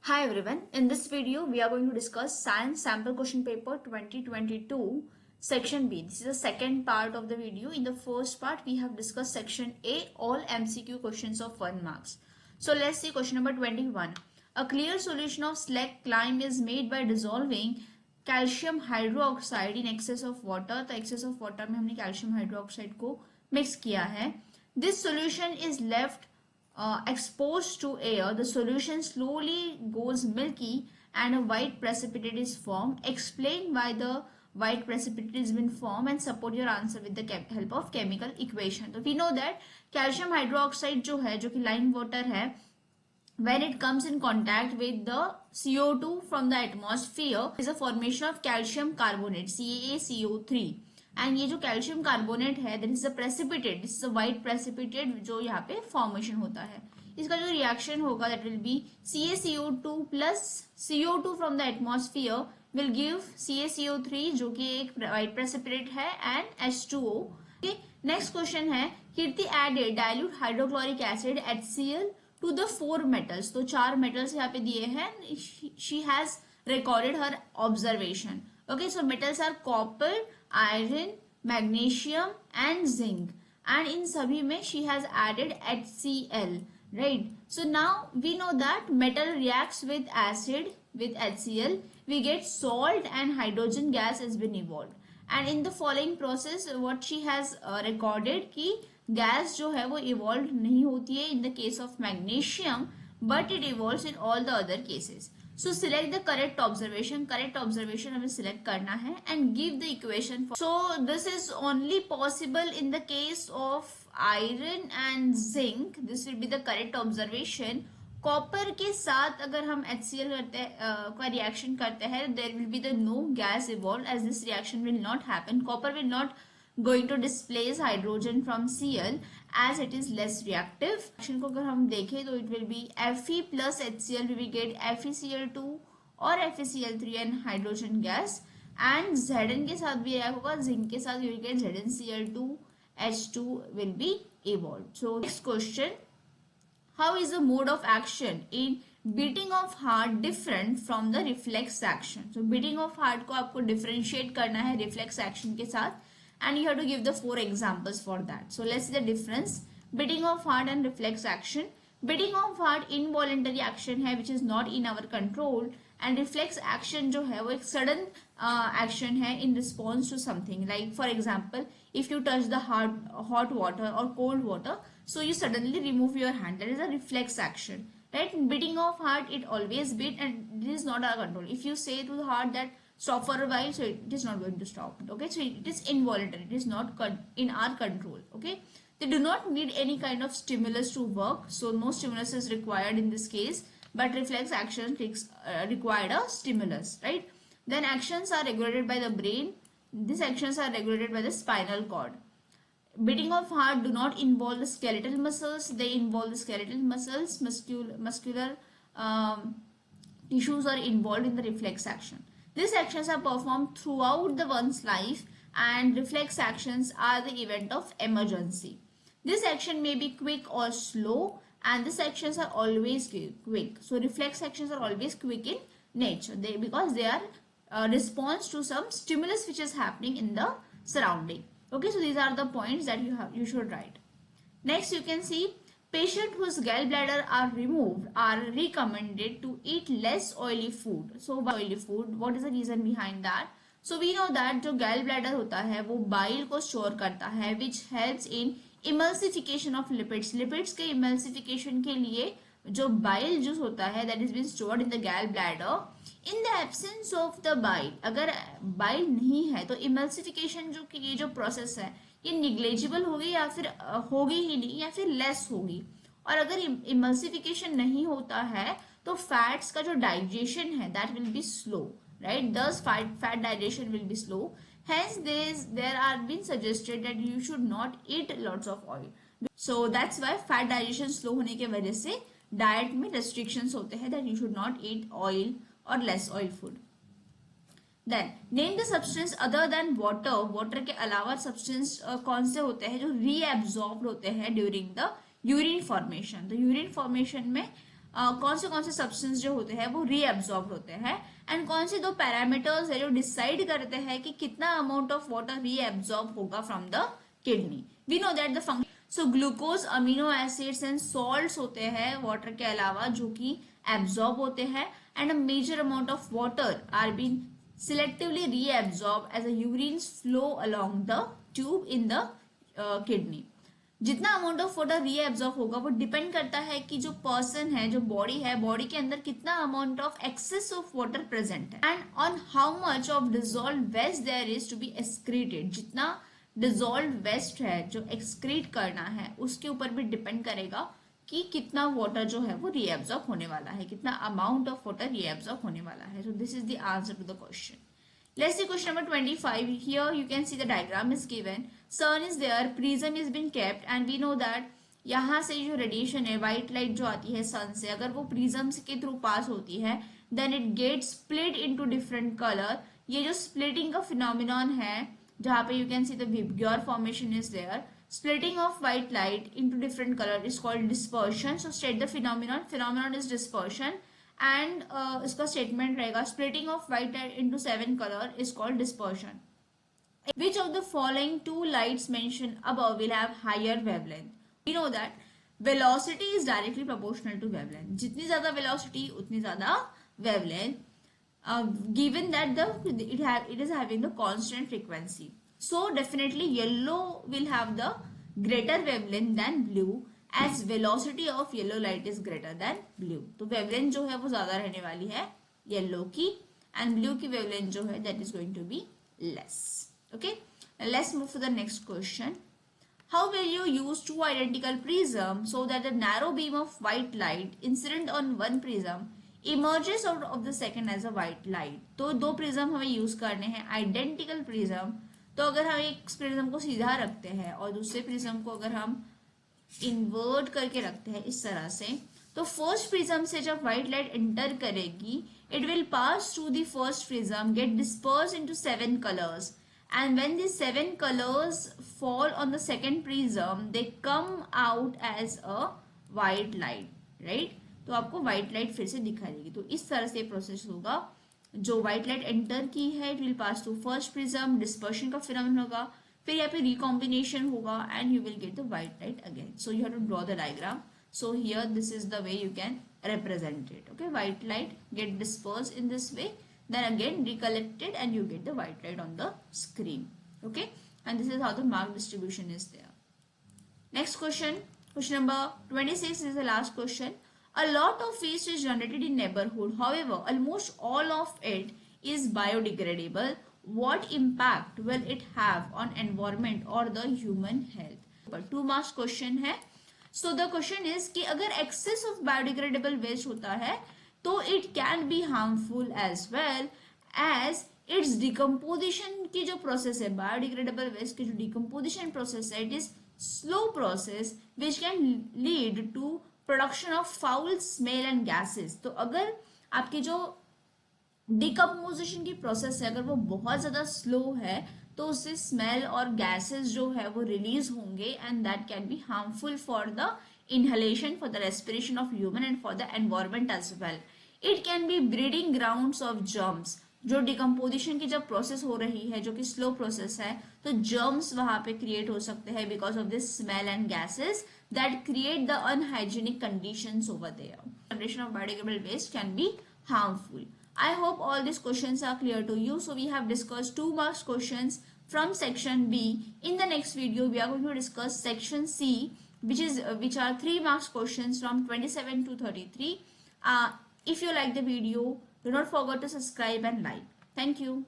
Hi everyone, in this video we are going to discuss Science Sample Question Paper 2022 Section B. This is the second part of the video. In the first part we have discussed Section A, all MCQ questions of 1 marks. So let's see question number 21. A clear solution of slag lime is made by dissolving calcium hydroxide in excess of water. तो excess of water में हमने calcium hydroxide को mix किया है. This solution is left exposed to air. The solution slowly goes milky and a white precipitate is formed. Explain why the white precipitate has been formed and support your answer with the help of chemical equation. So we know that calcium hydroxide जो है, जो कि lime water है, when it comes in contact with the CO2 from the atmosphere is a formation of calcium carbonate CaCO3. And ये जो calcium carbonate है that is a precipitate, this is a white precipitate जो यहाँ पे formation होता है. इसका जो रिएक्शन होगा that will be CaCO2 plus CO2 from the atmosphere will give CaCO3 जो कि एक वाइट प्रेसिपिटेट है एंड H2O. नेक्स्ट क्वेश्चन है Kirti added dilute hydrochloric acid HCl to the 4 metals. तो 4 मेटल्स यहाँ पे दिए हैं. She has recorded her observation. Okay, so metals are copper, iron, magnesium and zinc, and in sabhi mein she has added HCl, right? So now we know that metal reacts with acid with HCl, we get salt and hydrogen gas has been evolved. And in the following process what she has recorded कि gas जो है वो evolved नहीं होती है in the case of magnesium but it evolves in all the other cases. So select the correct observation. Correct observation हमें select करना है and give the equation for. So this is only possible in the case of iron and zinc. This will be the correct observation. Copper के साथ अगर हम HCl करते का reaction करते हैं there will be the no gas evolved as this reaction will not happen. Copper will not going to displace hydrogen from Cl as it is less reactive. Reaction को अगर हम देखें तो it will be Fe plus HCl we will get FeCl2 और FeCl3 and hydrogen gas, and Zn के साथ भी react होगा, zinc के साथ we will get ZnCl2 H2 will be evolved. So next question, how is the mode of action in beating of heart different from the reflex action? So beating of heart को आपको differentiate करना है reflex action के साथ and you have to give the 4 examples for that. So let's see the difference. Beating of heart and reflex action. Beating of heart involuntary action है which is not in our control, and reflex action जो है वो एक sudden action है in response to something. Like for example, if you touch the hot water or cold water, so you suddenly remove your hand. That is a reflex action, right? Beating of heart, it always beat and it is not our control. If you say to the heart that stop for a while, so it is not going to stop. Okay, so it is involuntary, it is not in our control. Okay, they do not need any kind of stimulus to work, so no stimulus is required in this case, but reflex action required a stimulus, right? Then actions are regulated by the brain. These actions are regulated by the spinal cord. Beating of heart do not involve the skeletal muscles, they involve the skeletal muscles. Muscular tissues are involved in the reflex action. These actions are performed throughout the one's life, and reflex actions are the event of emergency. This action may be quick or slow, and these actions are always quick. So reflex actions are always quick in nature because they are response to some stimulus which is happening in the surrounding. Okay, so these are the points that you should write. Next you can see patients whose gallbladder are removed are recommended to eat less oily food. So oily food, what is the reason behind that? So we know that जो gallbladder होता है वो bile को store करता है which helps in emulsification of lipids. Lipids के emulsification के लिए जो bile juice होता है that is being stored in the gallbladder. In the absence of the bile, अगर bile नहीं है तो emulsification जो ये जो process है ये निग्लेजिबल होगी या फिर होगी ही नहीं या फिर लेस होगी. और अगर इमल्सिफिकेशन नहीं होता है तो फैट्स का जो डाइजेशन है that will be slow, right? Thus fat digestion will be slow. Hence there are been suggested that you should not eat lots of oil. So that's why fat digestion slow होने के वजह से diet में restrictions होते हैं that you should not eat oil or less oil food. Then name the substance other than water. Water के अलावा substance कौन से होते हैं जो reabsorbed होते हैं during the urine formation. तो urine formation में कौन से सब्सटेंस जो होते हैं वो रीएब्जॉर्ब होते हैं, एंड कौन से दो पैरामीटर्स है जो डिसाइड करते हैं कि कितना अमाउंट ऑफ वाटर रीएब्जॉर्ब होगा from the kidney. We know that the function. So glucose, amino acids and salts होते हैं वाटर के अलावा जो कि एब्जॉर्ब होते हैं, and a major amount of water are been selectively reabsorbed as a urine flow along the tube in the kidney. जितना amount of water reabsorb होगा वो डिपेंड करता है कि जो पर्सन है, जो बॉडी है, बॉडी के अंदर कितना amount of excess of water present है, and on how much of dissolve waste there is to be excreted. जितना डिजोल्व वेस्ट है जो एक्सक्रीट करना है उसके ऊपर भी डिपेंड करेगा कि कितना वाटर जो है वो रीएब्जॉर्ब होने वाला है, कितना अमाउंट ऑफ वाटर रीएब्जॉर्ब होने वाला है. So this is the answer to the question. Let's see question number 25. Here you can see the diagram is given. Sun is there, prism is been kept, and we know that यहाँ से जो radiation है, white light जो आती है सन से, अगर वो प्रिज्म के थ्रू पास होती है then it get split into different colour. ये जो स्प्लिटिंग का फिनोमिनॉन है जहाँ पे you can see the VIBGYOR formation is there. Splitting of white light into different color is called dispersion. So state the phenomenon. Phenomenon is dispersion. And इसका statement रहेगा splitting of white light into 7 color is called dispersion. Which of the following two lights mentioned above will have higher wavelength? We know that velocity is directly proportional to wavelength. जितनी ज़्यादा velocity उतनी ज़्यादा wavelength. Given that it is having the constant frequency. So definitely yellow will have the greater wavelength than blue as velocity of yellow light is greater than blue. तो wavelength जो है वो ज़्यादा रहने वाली है yellow की, and blue की wavelength जो है that is going to be less. Okay, now let's move to the next question. How will you use two identical prisms so that the narrow beam of white light incident on one prism emerges out of the second as a white light? तो दो prism हमें use करने हैं identical prism. तो अगर हम एक prism को सीधा रखते हैं और दूसरे प्रिज्म को अगर हम इन्वर्ट करके रखते हैं इस तरह से, तो फर्स्ट प्रिज्म से जब व्हाइट लाइट एंटर करेगी it will pass through the first prism, get disperse into 7 colours, and when the 7 colours fall on the second prism they come out as a white light. Right, तो आपको white light फिर से दिखाई देगी. तो इस तरह से प्रोसेस होगा. जो व्हाइट लाइट एंटर की है it will pass to first prism, dispersion का फिनोमेनन होगा, फिर यहाँ पे रिकॉम्बिनेशन होगा and you will get the white light again. So you have to draw the diagram. So here this is the way you can represent it. Okay, white light get dispersed in this way, then again recollected and you get the white light on the screen. Okay, and this is how the mark distribution is there. Next question, question number 26 is the last question. A lot of waste is generated in neighborhood. However, almost all of it is biodegradable. What impact will it have on environment or the human health? But 2 marks question है. So the question is कि अगर excess of biodegradable waste होता है तो it can be harmful as well as its decomposition की जो process है, biodegradable waste की जो decomposition process है, it is slow process which can lead to production of foul smell and gases. तो अगर आपकी जो डिकम्पोजिशन की प्रोसेस है अगर वो बहुत ज़्यादा स्लो है तो उससे स्मेल और गैसेस जो है वो रिलीज होंगे and that can be harmful for the inhalation, for the respiration of human and for the environment as well. It can be breeding grounds of germs. जो डिकम्पोजिशन की जब प्रोसेस हो रही है जो कि स्लो प्रोसेस है तो जर्म्स वहां पे क्रिएट हो सकते हैं because of this smell and gases that create the unhygienic conditions over there. Generation of biodegradable waste can be harmful. I hope all these questions are clear to you. So we have discussed 2 marks questions from section B. In the next video, we are going to discuss section C, which are 3 marks questions from 27 to 33. If you like the video, do not forget to subscribe and like. Thank you.